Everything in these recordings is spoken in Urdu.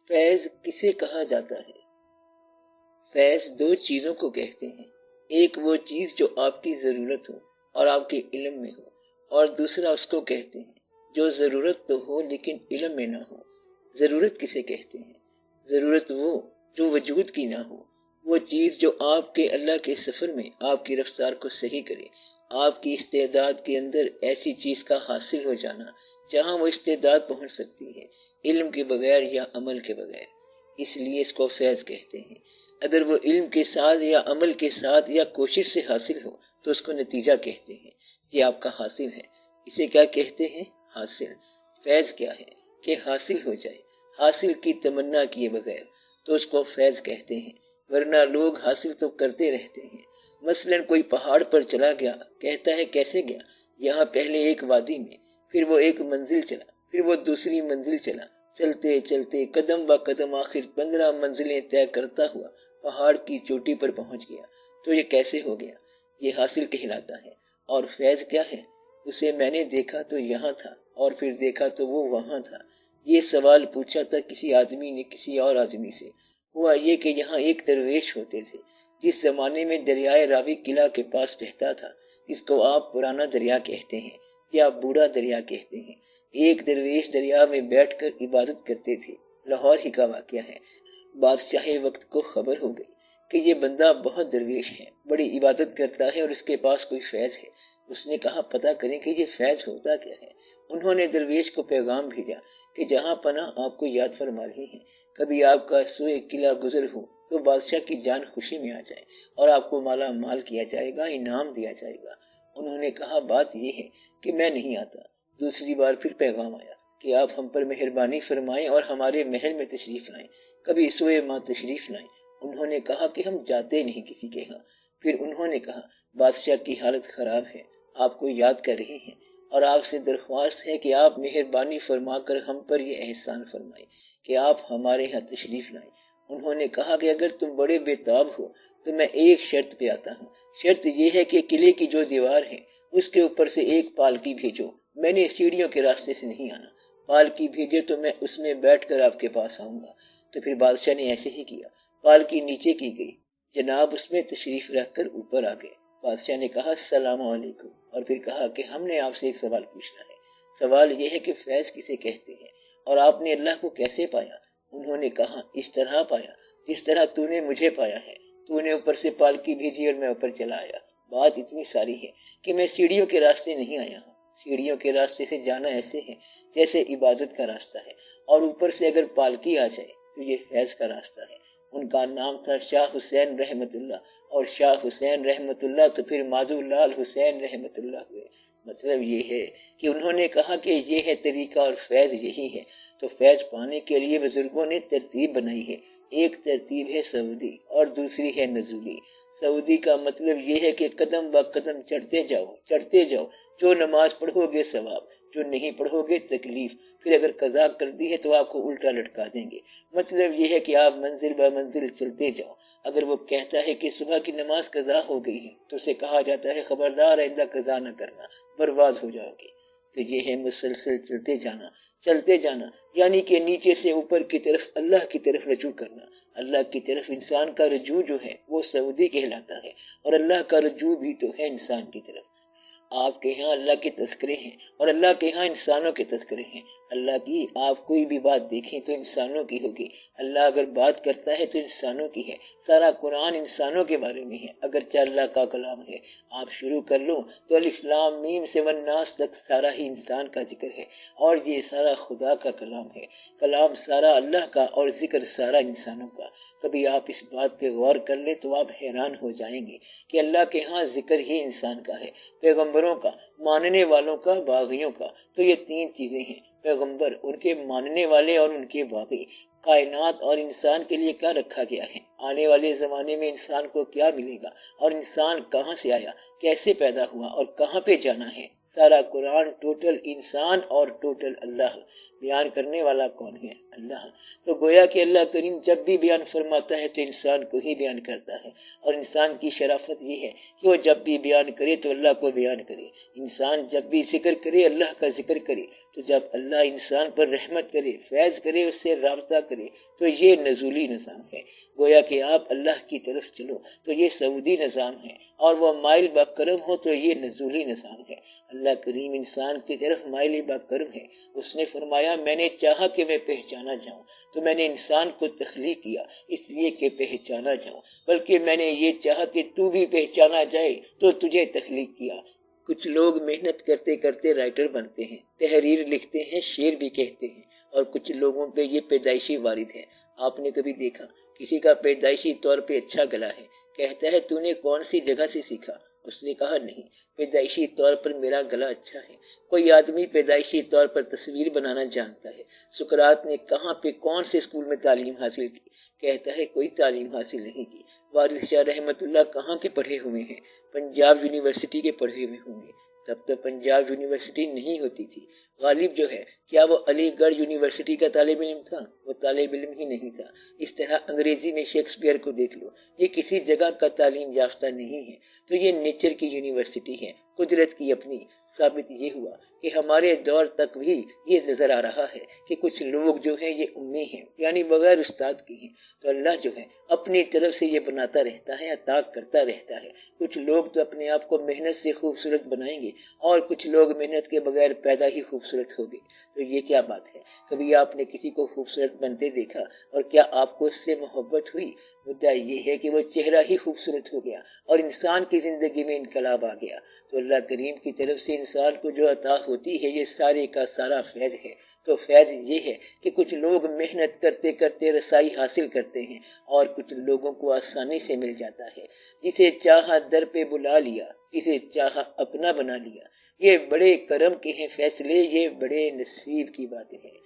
فیض کسے کہا جاتا ہے؟ فیض دو چیزوں کو کہتے ہیں، ایک وہ چیز جو آپ کی ضرورت ہو اور آپ کے علم میں ہو، اور دوسرا اس کو کہتے ہیں جو ضرورت تو ہو لیکن علم میں نہ ہو۔ ضرورت کسے کہتے ہیں؟ ضرورت وہ جو وجود کی نہ ہو، وہ چیز جو آپ کے اللہ کے سفر میں آپ کی رفتار کو صحیح کرے، آپ کی استعداد کے اندر ایسی چیز کا حاصل ہو جانا جہاں وہ استعداد پہنچ سکتی ہے، علم کے بغیر یا عمل کے بغیر۔ اس لیے اس کو فیض کہتے ہیں۔ اگر وہ علم کے ساتھ یا عمل کے ساتھ یا کوشش سے حاصل ہو تو اس کو نتیجہ کہتے ہیں، یہ آپ کا حاصل ہے۔ اسے کیا کہتے ہیں؟ حاصل۔ فیض کیا ہے؟ کہ حاصل ہو جائے، حاصل کی تمنا کیے بغیر، تو اس کو فیض کہتے ہیں۔ ورنہ لوگ حاصل تو کرتے رہتے ہیں۔ مثلا کوئی پہاڑ پر چلا گیا، کہتا ہے کیسے گیا؟ یہاں پہلے ایک وادی میں، پھر وہ ایک منزل چلا، پھر وہ دوسری منزل چلا، چلتے چلتے قدم با قدم آخر 15 منزلیں طے کرتا ہوا پہاڑ کی چوٹی پر پہنچ گیا۔ تو یہ کیسے ہو گیا؟ یہ حاصل کہلاتا ہے۔ اور فیض کیا ہے؟ اسے میں نے دیکھا تو یہاں تھا، اور پھر دیکھا تو وہ وہاں تھا۔ یہ سوال پوچھا تھا کسی آدمی نے کسی اور آدمی سے۔ ہوا یہ کہ یہاں ایک درویش ہوتے تھے، جس زمانے میں دریائے راوی قلعہ کے پاس بہتا تھا، جس کو آپ پرانا دریا کہتے ہیں یا بوڑھا دریا کہتے ہیں۔ ایک درویش دریا میں بیٹھ کر عبادت کرتے تھے۔ لاہور ہی کا واقعہ ہے۔ بادشاہ وقت کو خبر ہو گئی کہ یہ بندہ بہت درویش ہے، بڑی عبادت کرتا ہے اور اس کے پاس کوئی فیض ہے۔ اس نے کہا پتہ کریں کہ یہ فیض ہوتا کیا ہے۔ انہوں نے درویش کو پیغام بھیجا کہ جہاں پناہ آپ کو یاد فرما رہے ہیں، کبھی آپ کا سوئے قلعہ گزر ہو تو بادشاہ کی جان خوشی میں آ جائے اور آپ کو مالا مال کیا جائے گا، انعام دیا جائے گا۔ انہوں نے کہا بات یہ ہے کہ میں نہیں آتا۔ دوسری بار پھر پیغام آیا کہ آپ ہم پر مہربانی فرمائیں اور ہمارے محل میں تشریف لائیں، کبھی سوئے ماں تشریف لائیں۔ انہوں نے کہا کہ ہم جاتے نہیں کسی کے ہاں۔ پھر انہوں نے کہا بادشاہ کی حالت خراب ہے، آپ کو یاد کر رہے ہیں اور آپ سے درخواست ہے کہ آپ مہربانی فرما کر ہم پر یہ احسان فرمائیں کہ آپ ہمارے ہاں تشریف لائیں۔ انہوں نے کہا کہ اگر تم بڑے بیتاب ہو تو میں ایک شرط پہ آتا ہوں۔ شرط یہ ہے کہ قلعے کی جو دیوار ہے اس کے اوپر سے ایک پالکی بھیجو۔ میں نے سیڑھیوں کے راستے سے نہیں آنا، پالکی بھیجے تو میں اس میں بیٹھ کر آپ کے پاس آؤں گا۔ تو پھر بادشاہ نے ایسے ہی کیا، پالکی نیچے کی گئی، جناب اس میں تشریف رکھ کر اوپر آ گئے۔ بادشاہ نے کہا السلام علیکم، اور پھر کہا کہ ہم نے آپ سے ایک سوال پوچھنا ہے۔ سوال یہ ہے کہ فیض کسے کہتے ہیں اور آپ نے اللہ کو کیسے پایا؟ انہوں نے کہا اس طرح پایا جس طرح تو نے مجھے پایا ہے۔ تو نے اوپر سے پالکی بھیجی اور میں اوپر چلا آیا۔ بات اتنی ساری ہے کہ میں سیڑھیوں کے راستے نہیں آیا ہوں۔ سیڑھیوں کے راستے سے جانا ایسے ہے جیسے عبادت کا راستہ ہے، اور اوپر سے اگر پالکی آ جائے تو یہ فیض کا راستہ ہے۔ ان کا نام تھا شاہ حسین رحمت اللہ، اور شاہ حسین رحمت اللہ تو پھر ماذو لال حسین رحمت اللہ ہوئے۔ مطلب یہ ہے کہ انہوں نے کہا کہ یہ ہے طریقہ اور فیض یہی ہے۔ تو فیض پانے کے لیے بزرگوں نے ترتیب بنائی ہے۔ ایک ترتیب ہے سعودی اور دوسری ہے نزولی۔ سعودی کا مطلب یہ ہے کہ قدم با قدم چڑھتے جاؤ، چڑھتے جاؤ۔ جو نماز پڑھو گے ثواب، جو نہیں پڑھو گے تکلیف، پھر اگر قضا کر دی ہے تو آپ کو الٹا لٹکا دیں گے۔ مطلب یہ ہے کہ آپ منزل با منزل چلتے جاؤ۔ اگر وہ کہتا ہے کہ صبح کی نماز قضا ہو گئی ہے تو اسے کہا جاتا ہے خبردار آئندہ قضا نہ کرنا، برباد ہو جاؤ گے۔ تو یہ ہے مسلسل چلتے جانا، چلتے جانا، یعنی کہ نیچے سے اوپر کی طرف اللہ کی طرف رجوع کرنا۔ اللہ کی طرف انسان کا رجوع جو ہے وہ سعودی کہلاتا ہے، اور اللہ کا رجوع بھی تو ہے انسان کی طرف۔ آپ کے ہاں اللہ کے تذکرے ہیں اور اللہ کے ہاں انسانوں کے تذکرے ہیں۔ اللہ کی آپ کوئی بھی بات دیکھیں تو انسانوں کی ہوگی۔ اللہ اگر بات کرتا ہے تو انسانوں کی ہے۔ سارا قرآن انسانوں کے بارے میں ہے، اگرچہ اللہ کا کلام ہے۔ آپ شروع کر لو تو الف لام میم سے والناس تک سارا ہی انسان کا ذکر ہے، اور یہ سارا خدا کا کلام ہے۔ کلام سارا اللہ کا اور ذکر سارا انسانوں کا۔ کبھی آپ اس بات پہ غور کر لیں تو آپ حیران ہو جائیں گے کہ اللہ کے ہاں ذکر ہی انسان کا ہے، پیغمبروں کا، ماننے والوں کا، باغیوں کا۔ تو یہ تین چیزیں ہیں، پیغمبر، ان کے ماننے والے اور ان کے باغی۔ کائنات اور انسان کے لیے کیا رکھا گیا ہے، آنے والے زمانے میں انسان کو کیا ملے گا، اور انسان کہاں سے آیا، کیسے پیدا ہوا اور کہاں پہ جانا ہے۔ سارا قرآن ٹوٹل انسان اور ٹوٹل اللہ۔ بیان کرنے والا کون ہے؟ اللہ۔ تو گویا کہ اللہ کریم جب بھی بیان فرماتا ہے تو انسان کو ہی بیان کرتا ہے، اور انسان کی شرافت یہ ہے کہ وہ جب بھی بیان کرے تو اللہ کو بیان کرے۔ انسان جب بھی ذکر کرے اللہ کا ذکر کرے، تو جب اللہ انسان پر رحمت کرے، فیض کرے، اس سے رابطہ کرے، تو یہ نزولی نظام ہے۔ گویا کہ آپ اللہ کی طرف چلو تو یہ سعودی نظام ہے، اور وہ مائل با کرم ہو تو یہ نزولی نظام ہے۔ اللہ کریم انسان کی طرف مائل با کرم ہے۔ اس نے فرمایا میں نے چاہا کہ میں پہچانا جاؤں تو میں نے انسان کو تخلیق کیا اس لیے کہ پہچانا جاؤں، بلکہ میں نے یہ چاہا کہ تو بھی پہچانا جائے تو تجھے تخلیق کیا۔ کچھ لوگ محنت کرتے کرتے رائٹر بنتے ہیں، تحریر لکھتے ہیں، شعر بھی کہتے ہیں، اور کچھ لوگوں پہ یہ پیدائشی وارد ہے۔ آپ نے کبھی دیکھا کسی کا پیدائشی طور پہ اچھا گلا ہے، کہتا ہے تو نے کون سی جگہ سے سیکھا؟ اس نے کہا نہیں، پیدائشی طور پر میرا گلا اچھا ہے۔ کوئی آدمی پیدائشی طور پر تصویر بنانا جانتا ہے۔ سقراط نے کہاں پہ کون سے اسکول میں تعلیم حاصل کی؟ کہتا ہے کوئی تعلیم حاصل نہیں کی۔ وارث شاہ رحمت اللہ کہاں کے پڑھے ہوئے ہیں؟ پنجاب یونیورسٹی کے پڑھے ہوئے ہوں گے۔ تب تو پنجاب یونیورسٹی نہیں ہوتی تھی۔ غالب جو ہے کیا وہ علی گڑھ یونیورسٹی کا طالب علم تھا؟ وہ طالب علم ہی نہیں تھا۔ اس طرح انگریزی میں شیکسپیئر کو دیکھ لو، یہ کسی جگہ کا تعلیم یافتہ نہیں ہے، تو یہ نیچر کی یونیورسٹی ہے، قدرت کی اپنی۔ ثابت یہ ہوا کہ ہمارے دور تک بھی یہ نظر آ رہا ہے کہ کچھ لوگ جو ہیں یہ امی ہیں، یعنی بغیر استاد کے ہیں، تو اللہ جو ہے اپنی طرف سے یہ بناتا رہتا ہے، عطا کرتا رہتا ہے۔ کچھ لوگ تو اپنے آپ کو محنت سے خوبصورت بنائیں گے، اور کچھ لوگ محنت کے بغیر پیدا ہی خوبصورت ہو گئے۔ تو یہ کیا بات ہے؟ کبھی آپ نے کسی کو خوبصورت بنتے دیکھا اور کیا آپ کو اس سے محبت ہوئی؟ مدعا یہ ہے کہ وہ چہرہ ہی خوبصورت ہو گیا اور انسان کی زندگی میں انقلاب آ گیا۔ تو اللہ کریم کی طرف سے انسان کو جو عطا ہوتی ہے یہ سارے کا سارا فیض ہے۔ تو فیض یہ ہے کہ کچھ لوگ محنت کرتے کرتے رسائی حاصل کرتے ہیں، اور کچھ لوگوں کو آسانی سے مل جاتا ہے۔ جسے چاہا در پہ بلا لیا، جسے چاہا اپنا بنا لیا۔ یہ بڑے کرم کے ہیں فیصلے، یہ بڑے نصیب کی باتیں ہیں۔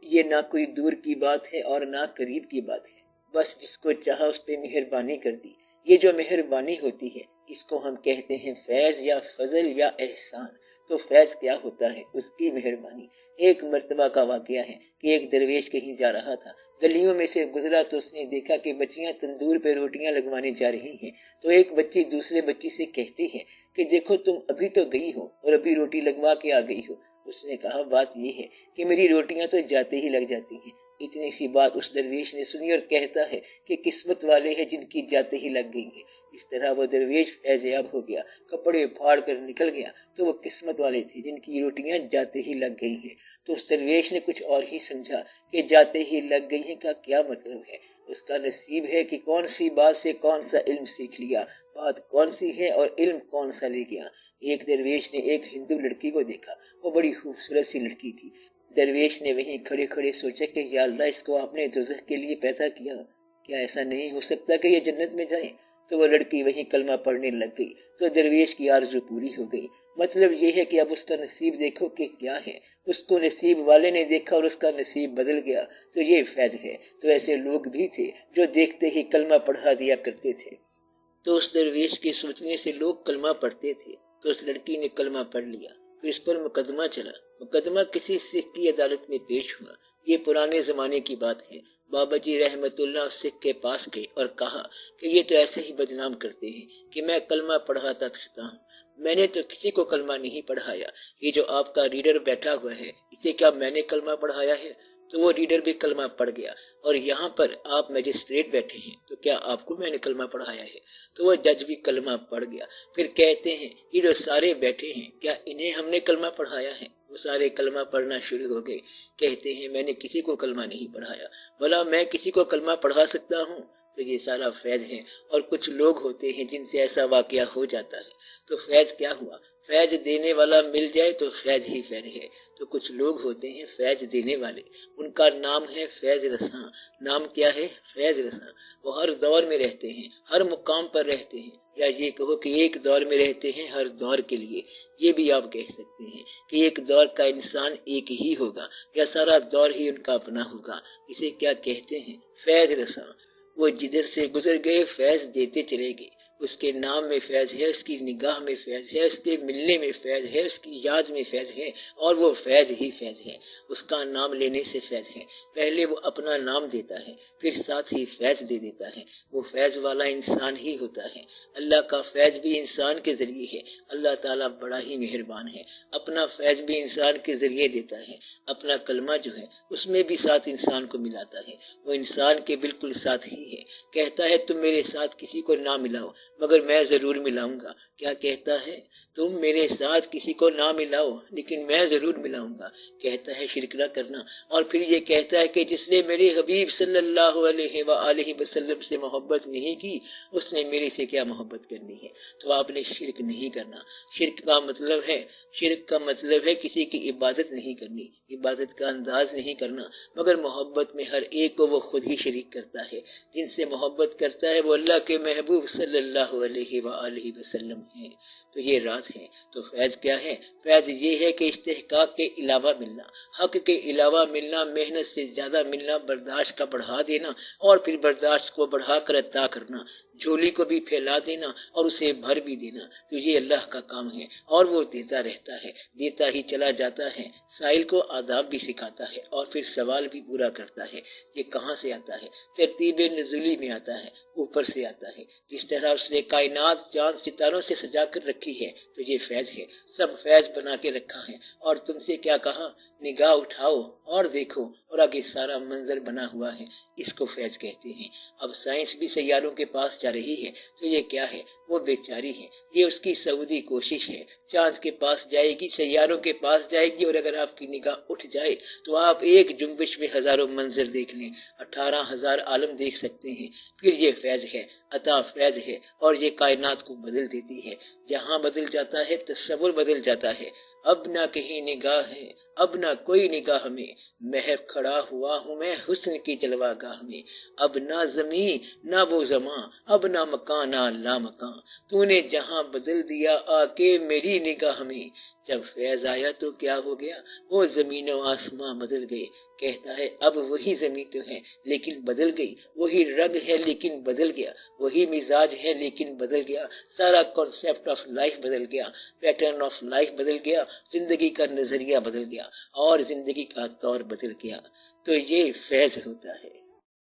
یہ نہ کوئی دور کی بات ہے اور نہ قریب کی بات ہے، بس جس کو چاہا اس پہ مہربانی کر دی۔ یہ جو مہربانی ہوتی ہے اس کو ہم کہتے ہیں فیض یا فضل یا احسان۔ تو فیض کیا ہوتا ہے؟ اس کی مہربانی۔ ایک مرتبہ کا واقعہ ہے کہ ایک درویش کہیں جا رہا تھا، گلیوں میں سے گزرا تو اس نے دیکھا کہ بچیاں تندور پہ روٹیاں لگوانے جا رہی ہیں۔ تو ایک بچی دوسرے بچی سے کہتی ہے کہ دیکھو تم ابھی تو گئی ہو اور ابھی روٹی لگوا کے آ گئی ہو۔ اس نے کہا بات یہ ہے کہ میری روٹیاں تو جاتے ہی لگ جاتی ہیں۔ اتنی سی بات اس درویش نے سنی اور کہتا ہے کہ قسمت والے ہیں جن کی جاتے ہی لگ گئی ہیں۔ اس طرح وہ درویش فیض یاب ہو گیا، کپڑے پھاڑ کر نکل گیا، تو وہ قسمت والے تھے جن کی روٹیاں جاتے ہی لگ گئی ہیں۔ تو اس درویش نے کچھ اور ہی سمجھا کہ جاتے ہی لگ گئی ہیں کا کیا مطلب ہے؟ اس کا نصیب ہے کہ کون سی بات سے کون سا علم سیکھ لیا، بات کون سی ہے اور علم کون سا لے گیا۔ ایک درویش نے ایک ہندو لڑکی کو دیکھا، وہ بڑی خوبصورت سی لڑکی تھی۔ درویش نے وہیں کھڑے کھڑے سوچا کہ یا اللہ اس کو آپ نے دوزخ کے لیے پیدا کیا، کیا ایسا نہیں ہو سکتا کہ یہ جنت میں جائے؟ تو وہ لڑکی وہیں کلمہ پڑھنے لگ گئی، تو درویش کی آرزو پوری ہو گئی۔ مطلب یہ ہے کہ اب اس کا نصیب دیکھو کہ کیا ہے۔ اس کو نصیب والے نے دیکھا اور اس کا نصیب بدل گیا، تو یہ فیض ہے۔ تو ایسے لوگ بھی تھے جو دیکھتے ہی کلمہ پڑھا دیا کرتے تھے۔ تو اس درویش کے سوچنے سے لوگ کلمہ پڑھتے تھے، تو اس لڑکی نے کلمہ پڑھ لیا۔ پھر اس پر مقدمہ چلا، مقدمہ کسی سکھ کی عدالت میں پیش ہوا۔ یہ پرانے زمانے کی بات ہے۔ بابا جی رحمت اللہ سکھ کے پاس گئے اور کہا کہ یہ تو ایسے ہی بدنام کرتے ہیں کہ میں کلمہ پڑھاتا پھرتا ہوں، میں نے تو کسی کو کلمہ نہیں پڑھایا۔ یہ جو آپ کا ریڈر بیٹھا ہوا ہے اسے کیا میں نے کلمہ پڑھایا ہے؟ تو وہ ریڈر بھی کلمہ پڑھ گیا، اور یہاں پر آپ میجسٹریٹ بیٹھے ہیں تو کیا آپ کو میں نے کلمہ پڑھایا ہے؟ تو وہ جج بھی کلمہ پڑھ گیا۔ پھر کہتے ہیں یہ جو سارے بیٹھے ہیں کیا انہیں ہم نے کلمہ پڑھایا ہے؟ وہ سارے کلمہ پڑھنا شروع ہو گئے۔ کہتے ہیں میں نے کسی کو کلمہ نہیں پڑھایا، بھلا میں کسی کو کلمہ پڑھا سکتا ہوں؟ تو یہ سارا فیض ہے۔ اور کچھ لوگ ہوتے ہیں جن سے ایسا واقعہ ہو جاتا ہے۔ تو فیض کیا ہوا؟ فیض دینے والا مل جائے تو فیض ہی فیض ہے۔ تو کچھ لوگ ہوتے ہیں فیض دینے والے، ان کا نام ہے فیض رساں۔ نام کیا ہے؟ فیض رساں۔ وہ ہر دور میں رہتے ہیں، ہر مقام پر رہتے ہیں، یا یہ کہو کہ ایک دور میں رہتے ہیں ہر دور کے لیے۔ یہ بھی آپ کہہ سکتے ہیں کہ ایک دور کا انسان ایک ہی ہوگا، یا سارا دور ہی ان کا اپنا ہوگا۔ اسے کیا کہتے ہیں؟ فیض رساں۔ وہ جدھر سے گزر گئے فیض دیتے چلے گئے، اس کے نام میں فیض ہے، اس کی نگاہ میں فیض ہے، اس کے ملنے میں فیض ہے، اس کی یاد میں فیض ہے، اور وہ فیض ہی فیض ہے۔ اس کا نام لینے سے فیض ہے۔ پہلے وہ اپنا نام دیتا ہے، پھر ساتھ ہی فیض دے دیتا ہے۔ وہ فیض والا انسان ہی ہوتا ہے۔ اللہ کا فیض بھی انسان کے ذریعے ہے۔ اللہ تعالیٰ بڑا ہی مہربان ہے، اپنا فیض بھی انسان کے ذریعے دیتا ہے۔ اپنا کلمہ جو ہے اس میں بھی ساتھ انسان کو ملاتا ہے، وہ انسان کے بالکل ساتھ ہی ہے۔ کہتا ہے تم میرے ساتھ کسی کو نہ ملاؤ مگر میں ضرور ملاؤں گا۔ کیا کہتا ہے؟ تم میرے ساتھ کسی کو نہ ملاؤ لیکن میں ضرور ملاؤں گا۔ کہتا ہے شرک نہ کرنا، اور پھر یہ کہتا ہے کہ جس نے میرے حبیب صلی اللہ علیہ وآلہ وسلم سے محبت نہیں کی اس نے میرے سے کیا محبت کرنی ہے؟ تو آپ نے شرک نہیں کرنا۔ شرک کا مطلب ہے کسی کی عبادت نہیں کرنی، عبادت کا انداز نہیں کرنا، مگر محبت میں ہر ایک کو وہ خود ہی شریک کرتا ہے۔ جن سے محبت کرتا ہے وہ اللہ کے محبوب صلی اللہ علیہ وآلہ وسلم ہیں۔ تو یہ راز ہے۔ تو فیض کیا ہے؟ فیض یہ ہے کہ استحقاق کے علاوہ ملنا، حق کے علاوہ ملنا، محنت سے زیادہ ملنا، برداشت کا بڑھا دینا اور پھر برداشت کو بڑھا کر عطا کرنا، جھولی کو بھی پھیلا دینا اور اسے بھر بھی دینا۔ تو یہ اللہ کا کام ہے، اور وہ دیتا رہتا ہے، دیتا ہی چلا جاتا ہے۔ سائل کو آداب بھی سکھاتا ہے اور پھر سوال بھی پورا کرتا ہے۔ یہ کہاں سے آتا ہے؟ ترتیب نزولی میں آتا ہے، اوپر سے آتا ہے۔ جس طرح اس نے کائنات چاند ستاروں سے سجا کر رکھی ہے تو یہ فیض ہے، سب فیض بنا کے رکھا ہے۔ اور تم سے کیا کہا؟ نگاہ اٹھاؤ اور دیکھو، اور آگے سارا منظر بنا ہوا ہے، اس کو فیض کہتے ہیں۔ اب سائنس بھی سیاروں کے پاس جا رہی ہے تو یہ کیا ہے؟ وہ بیچاری ہے، یہ اس کی سعودی کوشش ہے۔ چاند کے پاس جائے گی، سیاروں کے پاس جائے گی، اور اگر آپ کی نگاہ اٹھ جائے تو آپ ایک جنبش میں ہزاروں منظر دیکھ لیں، 18,000 عالم دیکھ سکتے ہیں۔ پھر یہ فیض ہے، عطا فیض ہے، اور یہ کائنات کو بدل دیتی ہے۔ جہاں بدل جاتا ہے تصور بدل جاتا ہے۔ اب نہ کہیں نگاہ ہے، اب نہ کوئی نگاہ میں، محو کھڑا ہوا ہوں میں حسن کی جلوہ گاہ میں۔ اب نہ زمین نہ وہ زماں، اب نہ مکان نہ لا مکان، تو نے جہاں بدل دیا آ کے میری نگاہ میں۔ جب فیض آیا تو کیا ہو گیا؟ وہ زمین و آسماں بدل گئے۔ کہتا ہے اب وہی زمین تو ہے لیکن بدل گئی، وہی رنگ ہے لیکن بدل گیا، وہی مزاج ہے لیکن بدل گیا، سارا کانسیپٹ آف لائف بدل گیا، پیٹرن آف لائف بدل گیا، زندگی کا نظریہ بدل گیا اور زندگی کا طور بدل گیا۔ تو یہ فیض ہوتا ہے۔